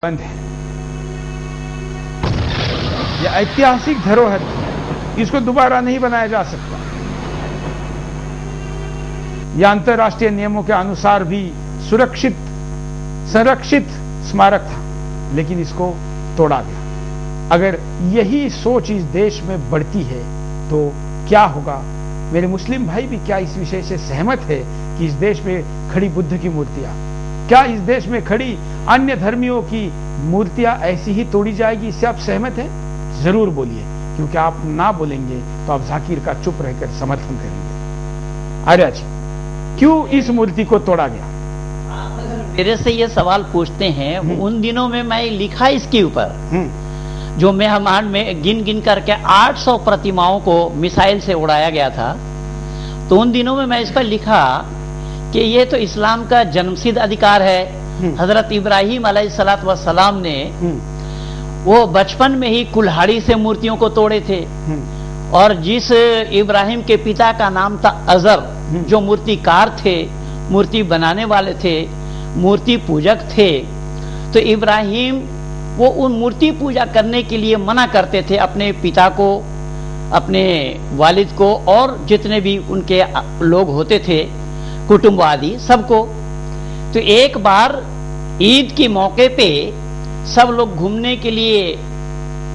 बंद है। यह ऐतिहासिक धरोहर इसको दोबारा नहीं बनाया जा सकता। यह अंतर्राष्ट्रीय नियमों के अनुसार भी संरक्षित स्मारक था, लेकिन इसको तोड़ा गया। अगर यही सोच इस देश में बढ़ती है तो क्या होगा? मेरे मुस्लिम भाई भी क्या इस विषय से सहमत है कि इस देश में खड़ी बुद्ध की मूर्तियां, क्या इस देश में खड़ी अन्य धर्मियों की मूर्तियां ऐसी ही तोड़ी जाएगी? इससे आप सहमत हैं? जरूर बोलिए, क्योंकि आप ना बोलेंगे तो आप जाकिर का चुप रहकर समर्थन करेंगे। आर्या जी, क्यों इस मूर्ति को तोड़ा गया? मेरे से ये सवाल पूछते हैं, उन दिनों में मैं लिखा इसके ऊपर, जो मेहमान में गिन गिन करके 800 प्रतिमाओं को मिसाइल से उड़ाया गया था। तो उन दिनों में मैं इस पर लिखा कि ये तो इस्लाम का जन्मसिद्ध अधिकार है। हजरत इब्राहिम अलैहिस्सलाम ने वो बचपन में ही कुल्हाड़ी से मूर्तियों को तोड़े थे, और जिस इब्राहिम के पिता का नाम था अजर, जो मूर्तिकार थे, मूर्ति बनाने वाले थे, मूर्ति पूजक थे, तो इब्राहिम वो उन मूर्ति पूजा करने के लिए मना करते थे अपने पिता को, अपने वालिद को, और जितने भी उनके लोग होते थे, कुटुंब आदि सबको। तो एक बार ईद के मौके पे सब लोग घूमने के लिए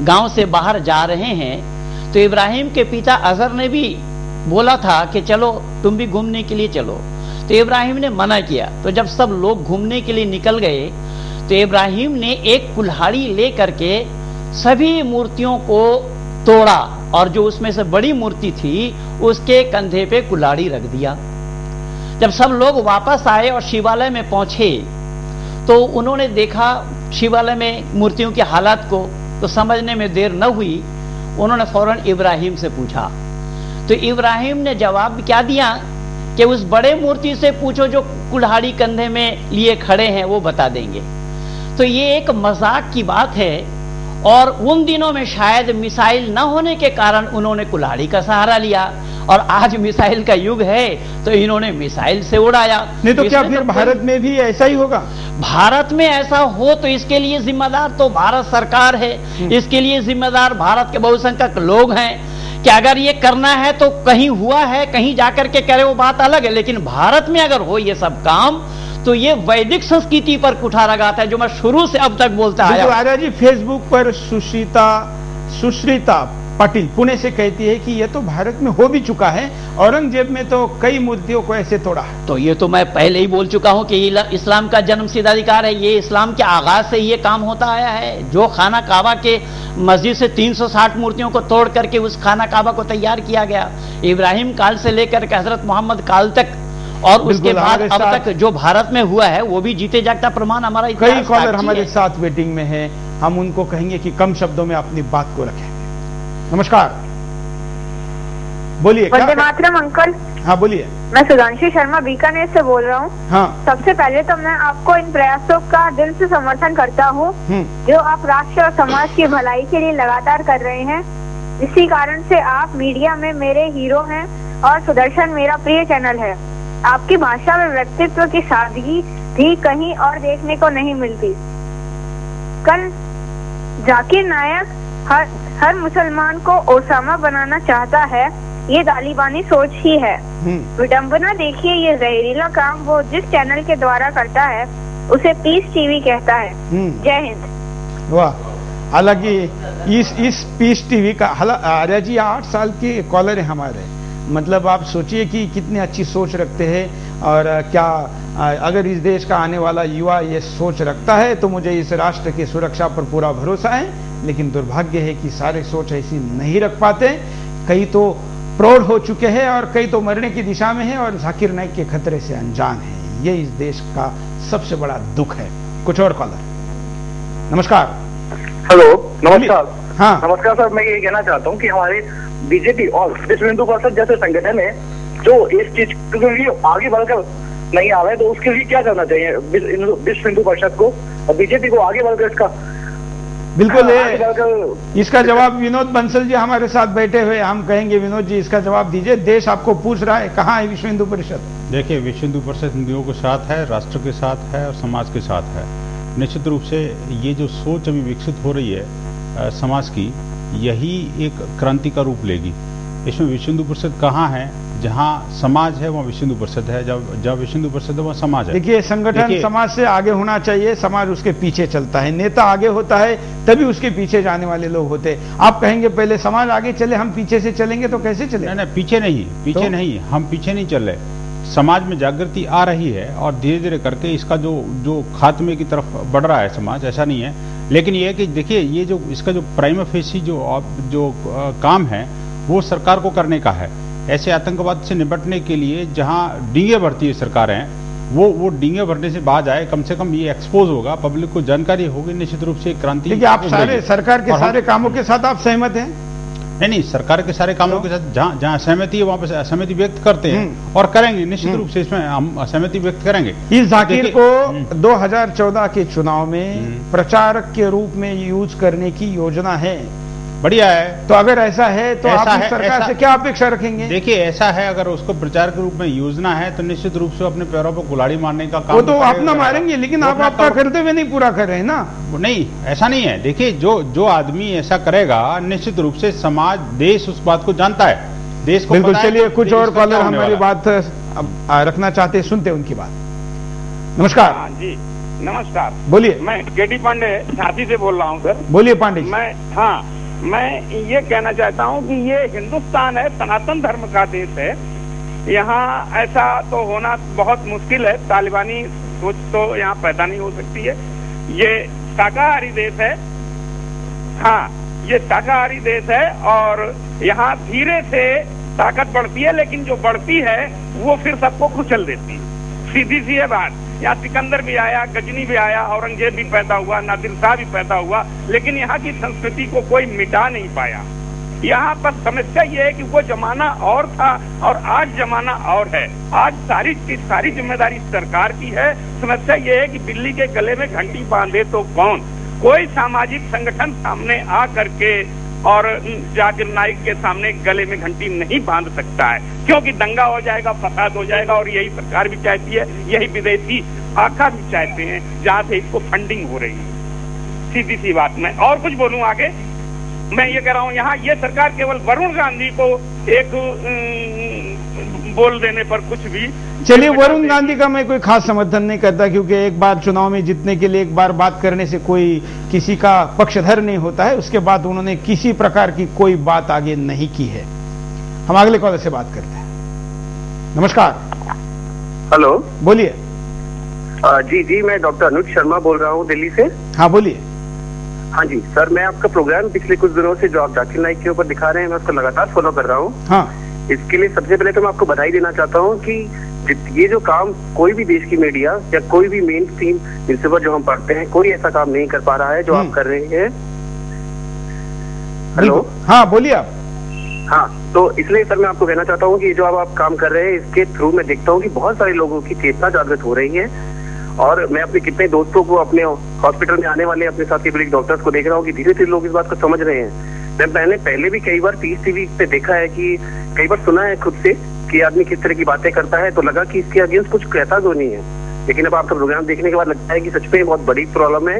गांव से बाहर जा रहे हैं, तो इब्राहिम के पिता अजर ने भी बोला था कि चलो तुम भी घूमने के लिए चलो। तो इब्राहिम ने मना किया। तो जब सब लोग घूमने के लिए निकल गए तो इब्राहिम ने एक कुल्हाड़ी ले करके सभी मूर्तियों को तोड़ा, और जो उसमें से बड़ी मूर्ति थी उसके कंधे पे कुल्हाड़ी रख दिया। जब सब लोग वापस आए और शिवालय में पहुंचे तो उन्होंने देखा शिवालय में मूर्तियों की हालत को, तो समझने में देर न हुई, उन्होंने फौरन इब्राहिम से पूछा। तो इब्राहिम ने जवाब क्या दिया कि उस बड़े मूर्ति से पूछो जो कुल्हाड़ी कंधे में लिए खड़े हैं, वो बता देंगे। तो ये एक मजाक की बात है, और उन दिनों में शायद मिसाइल न होने के कारण उन्होंने कुल्हाड़ी का सहारा लिया, और आज मिसाइल का युग है तो इन्होंने मिसाइल से उड़ाया। नहीं तो क्या फिर भारत में भी ऐसा ही होगा? भारत में ऐसा हो तो इसके लिए जिम्मेदार तो भारत सरकार है, इसके लिए जिम्मेदार भारत के बहुसंख्यक लोग हैं। कि अगर ये करना है तो कहीं हुआ है, कहीं जाकर के करे, वो बात अलग है, लेकिन भारत में अगर हो ये सब काम तो ये वैदिक संस्कृति पर कुठार लगाता है, जो मैं शुरू से अब तक बोलता आया। आर्या जी, फेसबुक पर सुश्रिता पाटिल पुणे से कहती है कि यह तो भारत में हो भी चुका है, औरंगजेब में तो कई मूर्तियों को ऐसे तोड़ा है। तो ये तो मैं पहले ही बोल चुका हूं कि इस्लाम का जन्मसिद्ध अधिकार है, ये इस्लाम के आगाज से ये काम होता आया है। जो खाना काबा के मस्जिद से 360 मूर्तियों को तोड़ करके उस खाना काबा को तैयार किया गया, इब्राहिम काल से लेकर के हजरत मोहम्मद काल तक, और उसके बाद अब तक जो भारत में हुआ है वो भी जीते जागता प्रमाण हमारा। कई कॉलर हमारे साथ वेटिंग में है, हम उनको कहेंगे कि कम शब्दों में अपनी बात को रखें। नमस्कार, बोलिए। वंदे मातरम अंकल। हाँ बोलिए। मैं सुधांशु शर्मा बीकानेर से बोल रहा हूँ। हाँ। सबसे पहले तो मैं आपको इन प्रयासों का दिल से समर्थन करता हूँ जो आप राष्ट्र और समाज की भलाई के लिए लगातार कर रहे हैं। इसी कारण से आप मीडिया में मेरे हीरो हैं, और सुदर्शन मेरा प्रिय चैनल है। आपकी भाषा में व्यक्तित्व की सादगी भी कहीं और देखने को नहीं मिलती। कल जाकिर नायक हर मुसलमान को ओसामा बनाना चाहता है, ये तालिबानी सोच ही है। विडंबना देखिए, ये जहरीला काम वो जिस चैनल के द्वारा करता है उसे पीस टीवी कहता है। जय हिंद। वाह। हालांकि इस पीस टीवी का आर्या जी 8 साल के कॉलर है हमारे, मतलब आप सोचिए कि कितनी अच्छी सोच रखते हैं। और क्या अगर इस देश का आने वाला युवा ये सोच रखता है तो मुझे इस राष्ट्र की सुरक्षा पर पूरा भरोसा है, लेकिन दुर्भाग्य है कि सारे सोच ऐसी नहीं रख पाते। कई तो प्रौढ़ हो चुके हैं और कई तो मरने की दिशा में है, और जाकिर नाइक के खतरे से अनजान है। ये इस देश का सबसे बड़ा दुख है। कुछ और कॉलर। नमस्कार। हेलो, नमस्कार। हाँ नमस्कार सर, मैं ये कहना चाहता हूँ कि हमारे बीजेपी और विश्व हिंदू परिषद जैसे संगठन है जो इस चीज के लिए आगे बढ़कर नहीं आ रहे, तो उसके लिए क्या करना चाहिए विश्व हिंदू परिषद को और बीजेपी को आगे बढ़कर इसका? बिल्कुल, इसका जवाब विनोद बंसल जी हमारे साथ बैठे हुए, हम कहेंगे विनोद जी इसका जवाब दीजिए। देश आपको पूछ रहा है कहाँ है विश्व हिंदू परिषद? देखिए, विश्व हिंदू परिषद हिंदुओं के साथ है, राष्ट्र के साथ है और समाज के साथ है। निश्चित रूप से ये जो सोच अभी विकसित हो रही है समाज की, यही एक क्रांति का रूप लेगी। इसमें विश्व हिंदू परिषद कहाँ है? जहाँ समाज है वहाँ विश्व हिंदू परिषद है, जहाँ विश्व हिंदू परिषद है वहाँ समाज है। देखिए, संगठन समाज से आगे होना चाहिए, समाज उसके पीछे चलता है। नेता आगे होता है तभी उसके पीछे जाने वाले लोग होते हैं। आप कहेंगे पहले समाज आगे चले, हम पीछे से चलेंगे तो कैसे चले? नहीं, पीछे नहीं, हम पीछे नहीं चल रहे। समाज में जागृति आ रही है और धीरे धीरे करके इसका जो खात्मे की तरफ बढ़ रहा है समाज, ऐसा नहीं है। लेकिन ये है कि देखिए, ये जो इसका जो प्राइमा फेसी जो काम है वो सरकार को करने का है। ऐसे आतंकवाद से निपटने के लिए जहां डींगे भरती है सरकारें, वो डींगे भरने से बाहर आए, कम से कम ये एक्सपोज होगा, पब्लिक को जानकारी होगी, निश्चित रूप से क्रांति। देखिए, आप सारे सरकार के सारे कामों के साथ आप सहमत हैं? नहीं, सरकार के सारे कामों के साथ जहां सहमति है वहां पर सहमति व्यक्त करते हैं और करेंगे, निश्चित रूप से इसमें हम सहमति व्यक्त करेंगे। इस जाकिर को 2014 के चुनाव में प्रचारक के रूप में यूज करने की योजना है। बढ़िया है। तो अगर ऐसा है तो आप इस सरकार से क्या अपेक्षा रखेंगे? देखिए, ऐसा है, अगर उसको प्रचार के रूप में योजना है तो निश्चित रूप से अपने पैरों पर कुल्हाड़ी मारने का काम वो तो अपना मारेंगे, लेकिन आप आपका करते हुए नहीं पूरा कर रहे हैं ना। नहीं, ऐसा नहीं है। देखिए, जो आदमी ऐसा करेगा, निश्चित रूप से समाज, देश उस बात को जानता है, देश को। बिल्कुल। चलिए, कुछ और कॉलर हमारी बात रखना चाहते, सुनते उनकी बात। नमस्कार जी। नमस्कार, बोलिए। मैं केटी पांडे झांसी से बोल रहा हूँ सर। बोलिए पांडे जी। मैं ये कहना चाहता हूँ कि ये हिंदुस्तान है, सनातन धर्म का देश है। यहाँ ऐसा तो होना बहुत मुश्किल है, तालिबानी सोच तो यहाँ पैदा नहीं हो सकती है। ये शाकाहारी देश है। हाँ, ये शाकाहारी देश है और यहाँ धीरे से ताकत बढ़ती है, लेकिन जो बढ़ती है वो फिर सबको कुचल देती है। सीधी सी है बात। यहाँ सिकंदर भी आया, गजनी भी आया, औरंगजेब भी पैदा हुआ, नादिर शाह भी पैदा हुआ, लेकिन यहाँ की संस्कृति को कोई मिटा नहीं पाया। यहाँ पर समस्या ये है कि वो जमाना और था और आज जमाना और है। आज सारी की सारी जिम्मेदारी सरकार की है। समस्या ये है कि बिल्ली के गले में घंटी बांधे तो कौन? कोई सामाजिक संगठन सामने आ करके और जाकिर नाइक के सामने गले में घंटी नहीं बांध सकता है, क्योंकि दंगा हो जाएगा, फसाद हो जाएगा। और यही सरकार भी चाहती है, यही विदेशी आका भी चाहते हैं, जहाँ से इसको फंडिंग हो रही है। सीधी सी बात। मैं और कुछ बोलूं आगे? मैं ये कह रहा हूँ, यहाँ ये सरकार केवल वरुण गांधी को एक बोल देने पर कुछ भी। चलिए, वरुण गांधी का मैं कोई खास समर्थन नहीं करता, क्योंकि एक बार चुनाव में जीतने के लिए एक बार बात करने से कोई किसी का पक्षधर नहीं होता है। उसके बाद उन्होंने किसी प्रकार की कोई बात आगे नहीं की है। हम अगले कॉलर से बात करते हैं। नमस्कार। हेलो, बोलिए। जी, मैं डॉक्टर अनुज शर्मा बोल रहा हूँ दिल्ली से। हाँ, बोलिए। हाँ जी सर, मैं आपका प्रोग्राम पिछले कुछ दिनों से जो आप जाकिर नाइक के ऊपर दिखा रहे हैं, मैं उसको लगातार फॉलो कर रहा हूँ। हाँ। इसके लिए सबसे पहले तो मैं आपको बधाई देना चाहता हूँ कि ये जो काम कोई भी देश की मीडिया या कोई भी मेन स्ट्रीम न्यूज़पेपर जो हम पढ़ते हैं, कोई ऐसा काम नहीं कर पा रहा है जो आप कर रहे हैं। हेलो। हाँ, बोलिए आप। हाँ, तो इसलिए सर मैं आपको कहना चाहता हूँ कि ये जो आप काम कर रहे हैं, इसके थ्रू मैं देखता हूँ कि बहुत सारे लोगों की चेतना जागृत हो रही है। और मैं अपने कितने दोस्तों को, अपने हॉस्पिटल में आने वाले अपने साथ के पुलिस डॉक्टर्स को देख रहा हूँ कि धीरे धीरे लोग इस बात को समझ रहे हैं। मैंने पहले भी कई बार पीस टीवी पे देखा है कि कई बार सुना है खुद से कि आदमी किस तरह की बातें करता है, तो लगा कि इसके अगेंस्ट कुछ कहता तो नहीं है। लेकिन अब आपका प्रोग्राम देखने के बाद लगता है कि सच में बहुत बड़ी प्रॉब्लम है,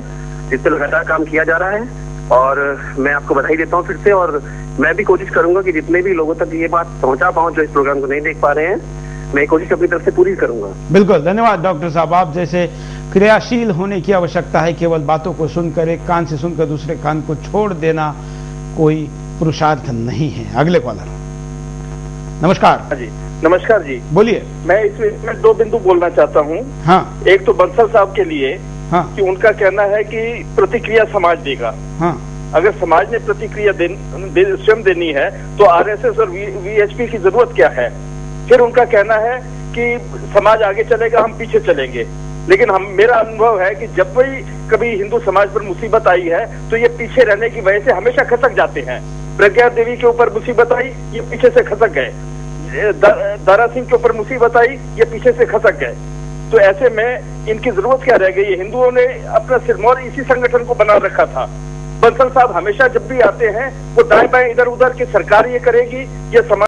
जिस पे लगातार काम किया जा रहा है। और मैं आपको बधाई देता हूँ फिर से, और मैं भी कोशिश करूंगा कि जितने भी लोगों तक ये बात पहुंचा पाऊं जो इस प्रोग्राम को नहीं देख पा रहे हैं, मैं कोशिश अपनी तरफ से पूरी करूंगा। बिल्कुल, धन्यवाद डॉक्टर साहब। आप जैसे क्रियाशील होने की आवश्यकता है। केवल बातों को सुनकर, एक कान से सुनकर दूसरे कान को छोड़ देना कोई पुरुषार्थ नहीं है। अगले कॉलर। नमस्कार जी। नमस्कार जी, बोलिए। मैं इसमें दो बिंदु बोलना चाहता हूँ। हाँ। एक तो बंसल साहब के लिए, हाँ, कि उनका कहना है कि प्रतिक्रिया समाज देगा। हाँ, अगर समाज ने प्रतिक्रिया स्वयं देनी है तो आरएसएस और वीएचपी की जरूरत क्या है? फिर उनका कहना है कि समाज आगे चलेगा, हम पीछे चलेंगे। लेकिन मेरा अनुभव है कि जब भी कभी हिंदू समाज पर मुसीबत आई है तो ये पीछे रहने की वजह से हमेशा खसक जाते हैं। प्रज्ञा देवी के ऊपर मुसीबत आई, ये पीछे से खसक गए। दारा सिंह के ऊपर मुसीबत आई, ये पीछे से खसक गए। तो ऐसे में इनकी जरूरत क्या रह गई? हिंदुओं ने अपना सिरमौर इसी संगठन को बना रखा था। बंसल साहब हमेशा जब भी आते हैं वो दाएं बाएं इधर उधर की सरकार ये करेगी, ये समाज